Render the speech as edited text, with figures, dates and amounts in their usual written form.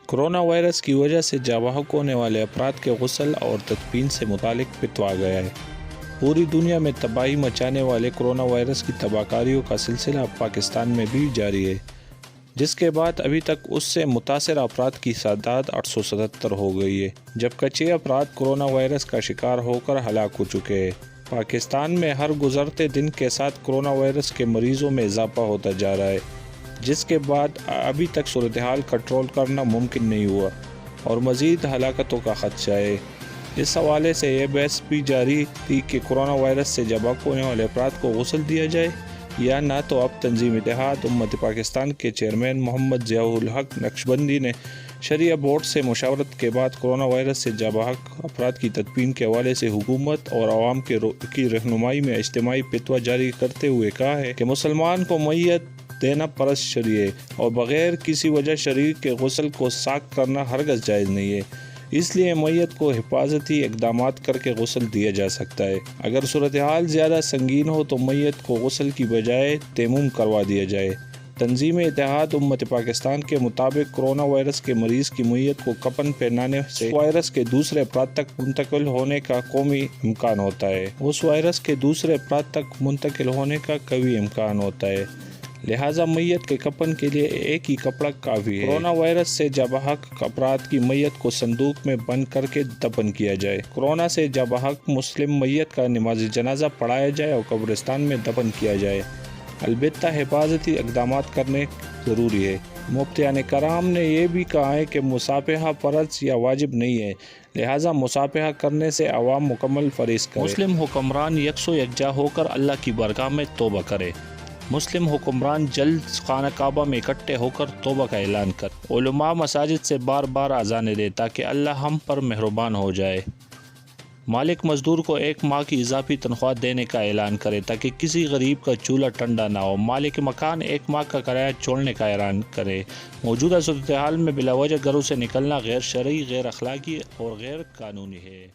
Corona virus کی وجہ سے جاں بحق ہونے والے افراد کے غسل اور تدفین سے متعلق فتویٰ آ گیا ہے۔ پوری دنیا میں تباہی مچانے والے کورونا وائرس کی تباہ کاریوں کا سلسلہ اب پاکستان میں بھی جاری ہے، جس کے بعد ابھی تک اس سے متاثرہ افراد کی تعداد 877 ہو گئی ہے، جبکہ 6 افراد کورونا وائرس کا شکار ہو کر ہلاک ہو چکے ہیں۔ پاکستان میں ہر گزرتے دن کے ساتھ کورونا وائرس کے مریضوں میں اضافہ ہوتا جا رہا ہے، جس کے بعد ابھی تک صورتحال کنٹرول کرنا ممکن نہیں ہوا اور مزید ہلاکتوں کا خدشہ ہے۔ اس حوالے سے یہ بحث بھی جاری تھی کہ کورونا وائرس سے جاں بحق ہونے والے افراد کو غسل دیا جائے یا نہ۔ تو اب تنظیم اتحاد امت پاکستان کے چیئرمین محمد ضیاء الحق نقشبندی نے شرعیہ بورڈ سے مشاورت کے بعد کورونا وائرس سے جاں بحق افراد کی تدفین کے حوالے سے حکومت اور عوام کی رہنمائی میں اجتماعی فتویٰ جاری کرتے ہوئے کہا ہے کہ مسلمان کو میت دینا فرض شرعی ہے اور بغیر کسی وجہ شرعی کے غسل کو ساخت کرنا ہرگز جائز نہیں ہے۔ اس لیے میت کو حفاظتی اقدامات کر کے غسل دیا جا سکتا ہے۔ اگر صورتحال زیادہ سنگین ہو تو میت کو غسل کی بجائے تیمم کروا دیا جائے۔ تنظیم اتحاد امت پاکستان کے مطابق کورونا وائرس کے مریض کی میت کو کفن پہنانے سے وائرس کے دوسرے افراد تک منتقل ہونے کا قوی امکان ہوتا ہے۔ لہٰذا میت کے کفن کے لیے ایک ہی کپڑا کافی ہے۔ کورونا وائرس سے جاں بحق افراد کی میت کو صندوق میں بند کر کے دفن کیا جائے۔ کورونا سے جاں بحق مسلم میت کا نماز جنازہ پڑھایا جائے اور قبرستان میں دفن کیا جائے۔ البتہ حفاظتی اقدامات کرنے ضروری ہے۔ مفتیان کرام نے یہ بھی کہا ہے کہ مصافحہ فرض یا واجب نہیں ہے، لہٰذا مصافحہ کرنے سے عوام مکمل پرہیز کرے۔ مسلم حکمران یکسو یکجا ہو کر اللہ کی بارگاہ میں توبہ کرے۔ مسلم حکمران جلد خانہ کعبہ میں اکٹھے ہو کر توبہ کا اعلان کرے۔ علماء مساجد سے بار بار اذانیں دیں تاکہ اللہ ہم پر مہربان ہو جائے۔ مالک مزدور کو 1 ماہ کی اضافی تنخواہ دینے کا اعلان کرے تاکہ کسی غریب کا چولہا ٹھنڈا نہ ہو۔ مالک مکان 1 ماہ کا کرایہ چھوڑنے کا اعلان کرے۔ موجودہ صورتحال میں بلا وجہ گھروں سے نکلنا غیر شرعی، غیر اخلاقی اور غیر قانونی ہے۔